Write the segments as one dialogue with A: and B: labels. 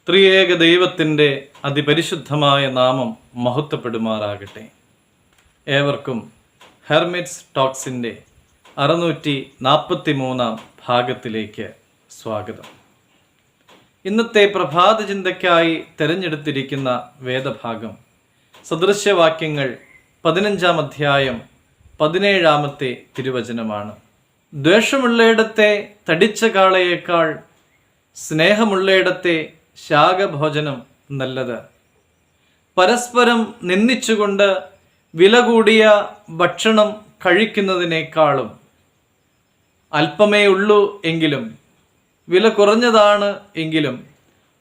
A: ത്രിയേക ദൈവത്തിൻ്റെ അതിപരിശുദ്ധമായ നാമം മഹത്വപ്പെടുമാറാകട്ടെ. ഏവർക്കും ഹെർമിറ്റ്സ് ടോക്സിൻ്റെ 643 ഭാഗത്തിലേക്ക് സ്വാഗതം. ഇന്നത്തെ പ്രഭാത ചിന്തയ്ക്കായി തിരഞ്ഞെടുത്തിരിക്കുന്ന വേദഭാഗം സദൃശ്യവാക്യങ്ങൾ 15 അധ്യായം 17 തിരുവചനമാണ്. ദ്വേഷമുള്ളയിടത്തെ തടിച്ച കാളയേക്കാൾ സ്നേഹമുള്ളയിടത്തെ ശാകഭോജനം നല്ലത്. പരസ്പരം നിന്ദിച്ചുകൊണ്ട് വില കൂടിയ ഭക്ഷണം കഴിക്കുന്നതിനേക്കാളും അല്പമേ ഉള്ളൂ എങ്കിലും വില കുറഞ്ഞതാണ് എങ്കിലും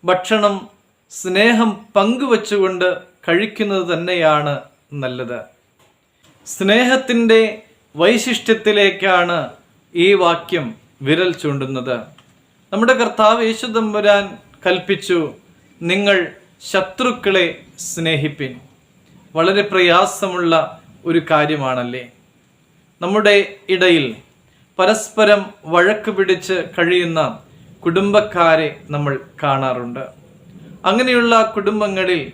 A: ഭക്ഷണം സ്നേഹം പങ്കുവച്ചുകൊണ്ട് കഴിക്കുന്നത് തന്നെയാണ് നല്ലത്. സ്നേഹത്തിൻ്റെ വൈശിഷ്ട്യത്തിലേക്കാണ് ഈ വാക്യം വിരൽ ചൂണ്ടുന്നത്. നമ്മുടെ കർത്താവ് യേശു തമ്പുരാൻ കൽപ്പിച്ചു, നിങ്ങൾ ശത്രുക്കളെ സ്നേഹിപ്പിൻ. വളരെ പ്രയാസമുള്ള ഒരു കാര്യമാണല്ലേ. നമ്മുടെ ഇടയിൽ പരസ്പരം വഴക്ക് പിടിച്ച് കഴിയുന്ന കുടുംബക്കാരെ നമ്മൾ കാണാറുണ്ട്. അങ്ങനെയുള്ള കുടുംബങ്ങളിൽ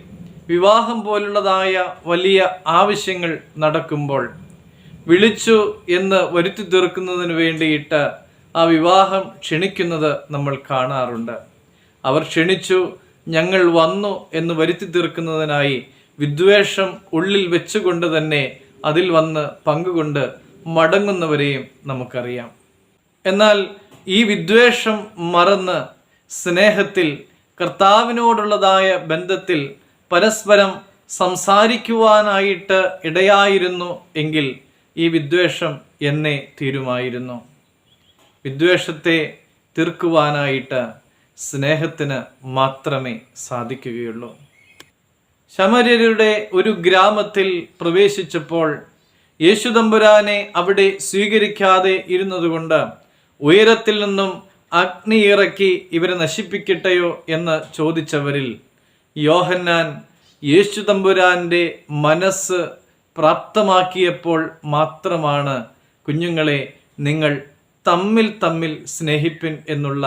A: വിവാഹം പോലുള്ളതായ വലിയ ആവശ്യങ്ങൾ നടക്കുമ്പോൾ വിളിച്ചു എന്ന് വരുത്തി തീർക്കുന്നതിന് വേണ്ടിയിട്ട് ആ വിവാഹം ക്ഷണിക്കുന്നത് നമ്മൾ കാണാറുണ്ട്. അവർ ക്ഷണിച്ചു, ഞങ്ങൾ വന്നു എന്ന് വരുത്തി തീർക്കുന്നതിനായി വിദ്വേഷം ഉള്ളിൽ വെച്ചുകൊണ്ട് തന്നെ അതിൽ വന്ന് പങ്കുകൊണ്ട് മടങ്ങുന്നവരെയും നമുക്കറിയാം. എന്നാൽ ഈ വിദ്വേഷം മറന്ന് സ്നേഹത്തിൽ കർത്താവിനോടുള്ളതായ ബന്ധത്തിൽ പരസ്പരം സംസാരിക്കുവാനായിട്ട് ഇടയായിരുന്നു എങ്കിൽ ഈ വിദ്വേഷം എന്നേ തീരുമായിരുന്നു. വിദ്വേഷത്തെ തീർക്കുവാനായിട്ട് സ്നേഹത്തിന് മാത്രമേ സാധിക്കുകയുള്ളൂ. ശമര്യരുടെ ഒരു ഗ്രാമത്തിൽ പ്രവേശിച്ചപ്പോൾ യേശു തമ്പുരാനെ അവിടെ സ്വീകരിക്കാതെ ഇരുന്നതുകൊണ്ട് ഉയരത്തിൽ നിന്നും അഗ്നി ഇറക്കി ഇവരെ നശിപ്പിക്കട്ടെയോ എന്ന് ചോദിച്ചവരിൽ യോഹന്നാൻ യേശു തമ്പുരാൻ്റെ മനസ്സ് പ്രാപ്തമാക്കിയപ്പോൾ മാത്രമാണ് കുഞ്ഞുങ്ങളെ നിങ്ങൾ തമ്മിൽ സ്നേഹിപ്പിൻ എന്നുള്ള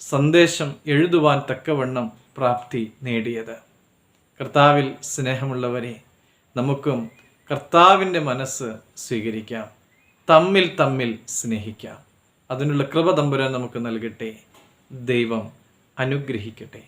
A: സന്ദേശം എഴുതുവാൻ തക്കവണ്ണം പ്രാപ്തി നേടിയത്. കർത്താവിൽ സ്നേഹമുള്ളവരെ, നമുക്കും കർത്താവിൻ്റെ മനസ്സ് സ്വീകരിക്കാം, തമ്മിൽ സ്നേഹിക്കാം. അതിനുള്ള കൃപ തമ്പുരാൻ നമുക്ക് നൽകട്ടെ. ദൈവം അനുഗ്രഹിക്കട്ടെ.